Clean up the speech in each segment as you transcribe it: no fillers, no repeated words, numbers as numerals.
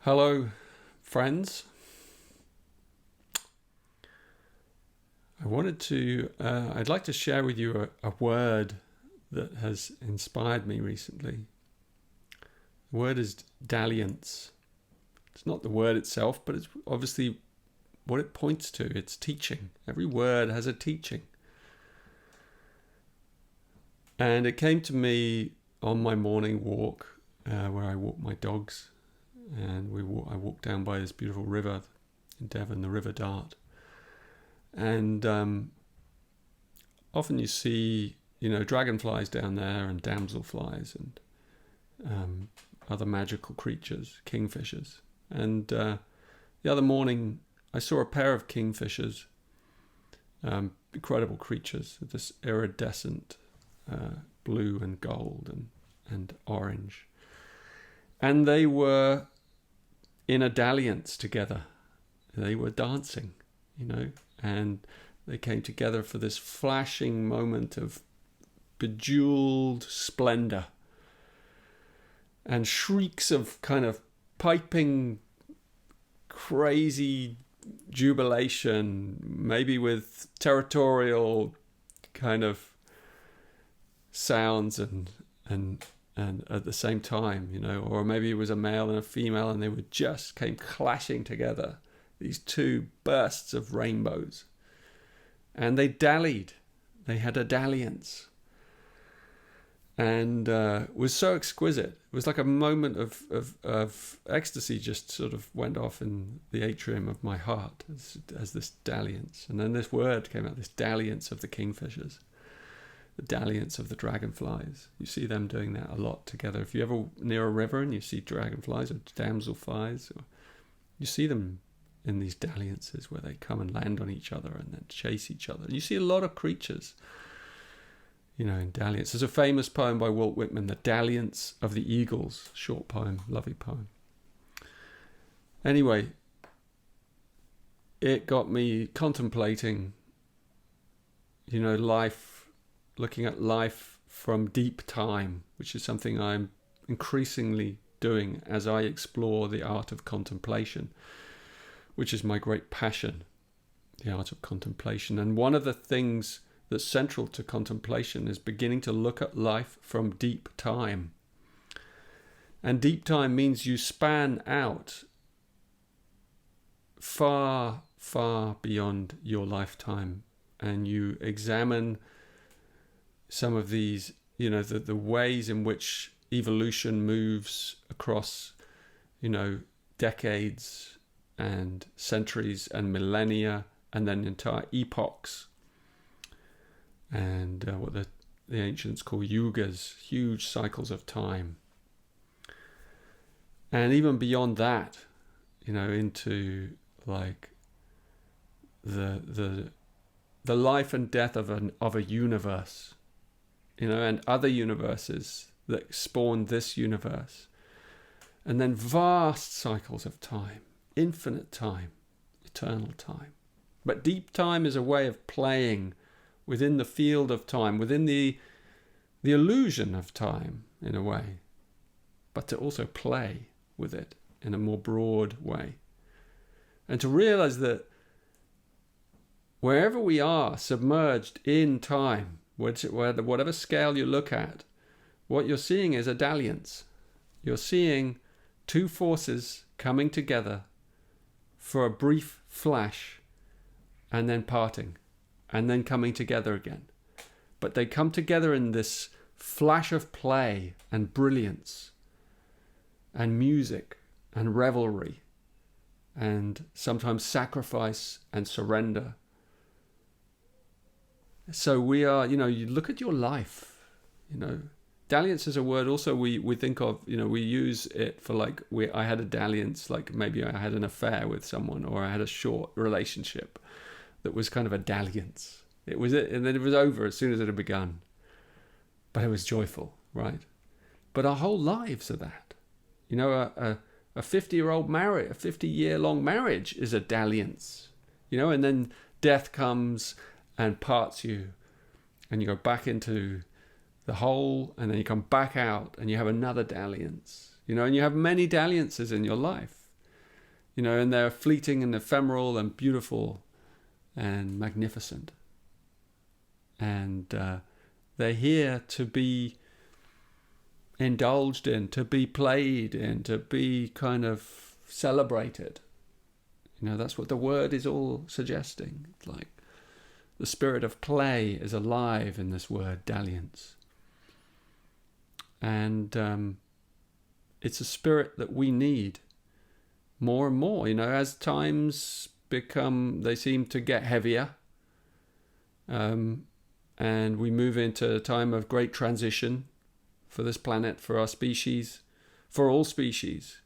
Hello, friends. I'd like to share with you a word that has inspired me recently. The word is dalliance. It's not the word itself, but it's obviously what it points to. It's teaching. Every word has a teaching. And it came to me on my morning walk, where I walk my dogs. And I walked down by this beautiful river in Devon, the River Dart. And often you see, dragonflies down there and damselflies and other magical creatures, kingfishers. And the other morning, I saw a pair of kingfishers, incredible creatures, this iridescent blue and gold and orange. And they were in a dalliance together. They were dancing, and they came together for this flashing moment of bejeweled splendor and shrieks of kind of piping, crazy jubilation, maybe with territorial kind of sounds and at the same time, or maybe it was a male and a female and they came clashing together, these two bursts of rainbows. And they dallied. They had a dalliance. And it was so exquisite. It was like a moment of ecstasy just sort of went off in the atrium of my heart as this dalliance. And then this word came out, this dalliance of the kingfishers. The dalliance of the dragonflies. You see them doing that a lot together. If you're ever near a river and you see dragonflies or damselflies, you see them in these dalliances where they come and land on each other and then chase each other. You see a lot of creatures, in dalliance. There's a famous poem by Walt Whitman, The Dalliance of the Eagles, short poem, lovely poem. Anyway, it got me contemplating, life, looking at life from deep time, which is something I'm increasingly doing as I explore the art of contemplation, which is my great passion, the art of contemplation. And one of the things that's central to contemplation is beginning to look at life from deep time. And deep time means you span out far, far beyond your lifetime and you examine some of these, the ways in which evolution moves across, decades and centuries and millennia and then entire epochs. And what the ancients call yugas, huge cycles of time. And even beyond that, into like the life and death of a universe. And other universes that spawn this universe. And then vast cycles of time, infinite time, eternal time. But deep time is a way of playing within the field of time, within the illusion of time, in a way. But to also play with it in a more broad way. And to realize that wherever we are submerged in time, whatever scale you look at, what you're seeing is a dalliance. You're seeing two forces coming together for a brief flash and then parting and then coming together again. But they come together in this flash of play and brilliance and music and revelry and sometimes sacrifice and surrender. So we are, you look at your life, dalliance is a word also we think of, we use it for I had a dalliance, like maybe I had an affair with someone or I had a short relationship that was kind of a dalliance. It was it, and then it was over as soon as it had begun. But it was joyful, right? But our whole lives are that. A 50-year-old marriage, a 50-year-long marriage is a dalliance, and then death comes and parts you, and you go back into the hole, and then you come back out, and you have another dalliance, and you have many dalliances in your life. and they're fleeting and ephemeral and beautiful and magnificent. And they're here to be indulged in, to be played in, to be kind of celebrated. That's what the word is all suggesting. It's like the spirit of play is alive in this word, dalliance. And it's a spirit that we need more and more, as times they seem to get heavier. And we move into a time of great transition for this planet, for our species, for all species.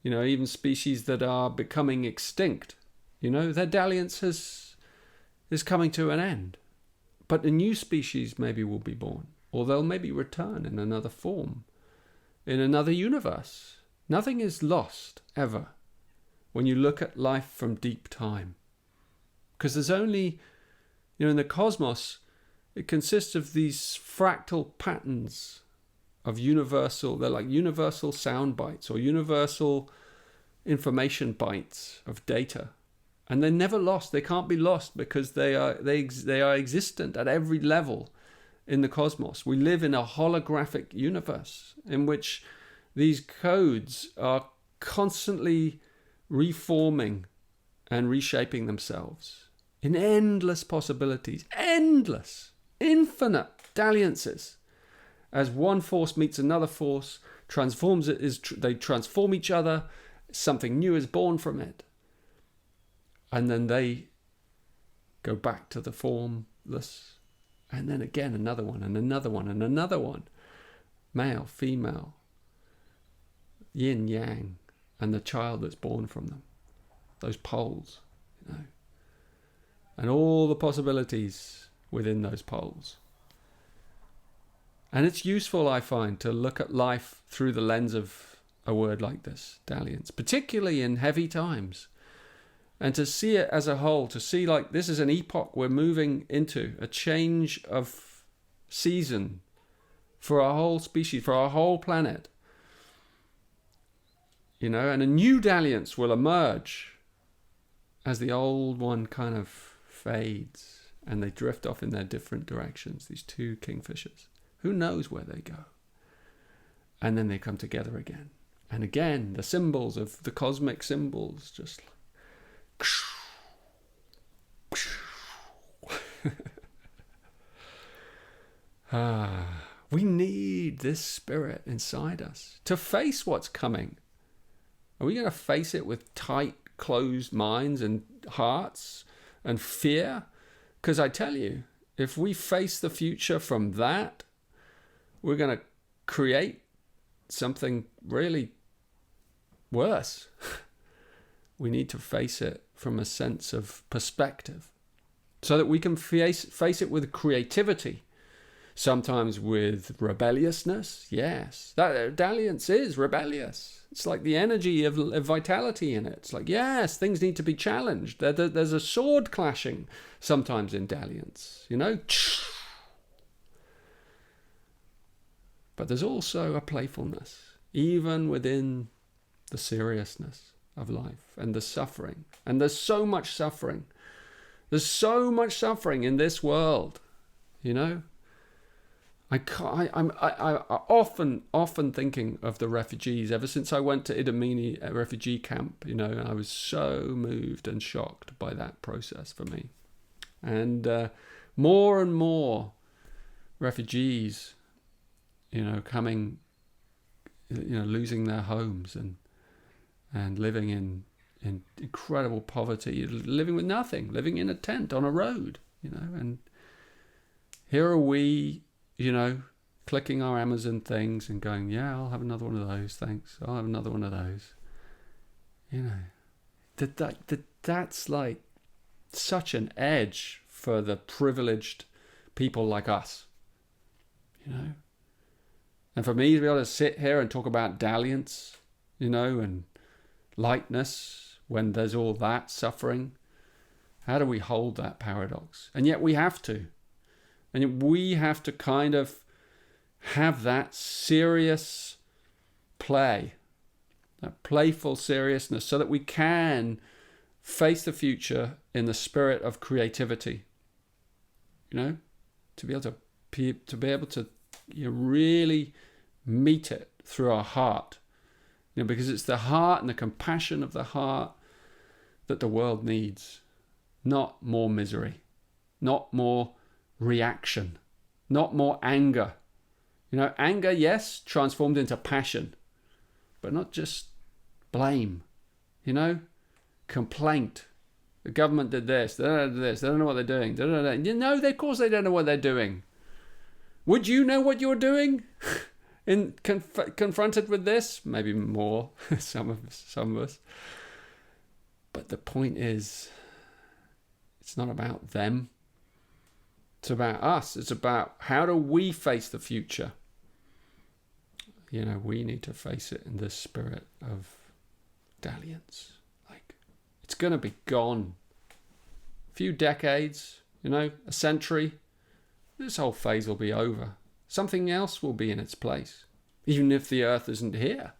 Even species that are becoming extinct, their dalliance is coming to an end. But a new species maybe will be born, or they'll maybe return in another form, in another universe. Nothing is lost, ever, when you look at life from deep time. Because there's only, in the cosmos, it consists of these fractal patterns of they're like universal sound bites or universal information bytes of data. And they're never lost. They can't be lost because they are existent at every level in the cosmos. We live in a holographic universe in which these codes are constantly reforming and reshaping themselves in endless possibilities, infinite dalliances. As one force meets another force, they transform each other, something new is born from it. And then they go back to the formless. And then again, another one, and another one, and another one. Male, female, yin, yang, and the child that's born from them. Those poles, And all the possibilities within those poles. And it's useful, I find, to look at life through the lens of a word like this, dalliance, particularly in heavy times. And to see it as a whole, to see like this is an epoch we're moving into, a change of season for our whole species, for our whole planet. And a new dalliance will emerge as the old one kind of fades and they drift off in their different directions, these two kingfishers. Who knows where they go? And then they come together again. And again, the symbols of the cosmic symbols just we need this spirit inside us to face what's coming. Are we going to face it with tight, closed minds and hearts and fear? Because I tell you, if we face the future from that, we're going to create something really worse. We need to face it from a sense of perspective so that we can face it with creativity, sometimes with rebelliousness. Yes, that dalliance is rebellious. It's like the energy of vitality in it. It's like, yes, things need to be challenged. There's a sword clashing sometimes in dalliance, But there's also a playfulness, even within the seriousness of life and the suffering. And there's so much suffering. There's so much suffering in this world, I'm often thinking of the refugees. Ever since I went to Idi Amin, a refugee camp, I was so moved and shocked by that process for me. And more and more refugees, coming, losing their homes and living in incredible poverty, living with nothing, living in a tent on a road, and here are we, clicking our Amazon things and going, yeah, I'll have another one of those, thanks. I'll have another one of those. That's like such an edge for the privileged people like us, And for me to be able to sit here and talk about dalliance, and lightness when there's all that suffering, how do we hold that paradox? And yet we have to. And we have to kind of have that serious play that playful seriousness, so that we can face the future in the spirit of creativity. You know, to be able to really meet it through our heart. Because it's the heart and the compassion of the heart that the world needs. Not more misery, not more reaction, not more anger. Anger, yes, transformed into passion, but not just blame, complaint. The government did this, they don't do this, they don't know what they're doing. Of course they don't know what they're doing. Would you know what you're doing? Confronted with this? Maybe more, some of us. But the point is, it's not about them. It's about us. It's about how do we face the future. We need to face it in the spirit of dalliance. Like, it's going to be gone. A few decades, a century, this whole phase will be over. Something else will be in its place. Even if the earth isn't here,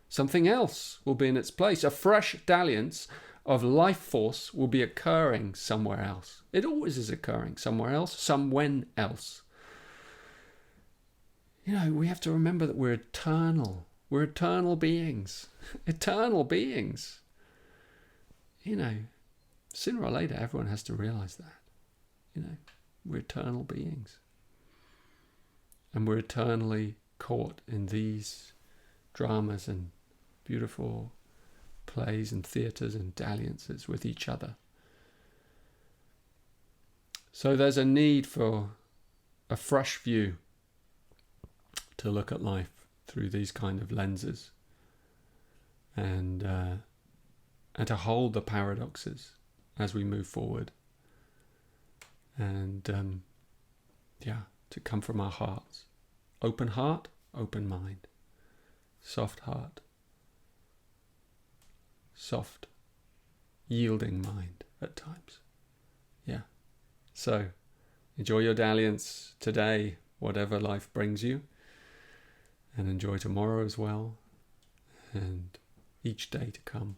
something else will be in its place. A fresh dalliance of life force will be occurring somewhere else. It always is occurring somewhere else, somewhen else. We have to remember that we're eternal. We're eternal beings. Eternal beings. Sooner or later, everyone has to realize that. We're eternal beings. And we're eternally caught in these dramas and beautiful plays and theatres and dalliances with each other. So there's a need for a fresh view to look at life through these kind of lenses, and to hold the paradoxes as we move forward, and to come from our hearts. Open heart, open mind. Soft heart, soft, yielding mind at times. Yeah. So, enjoy your dalliance today, whatever life brings you, and enjoy tomorrow as well, and each day to come.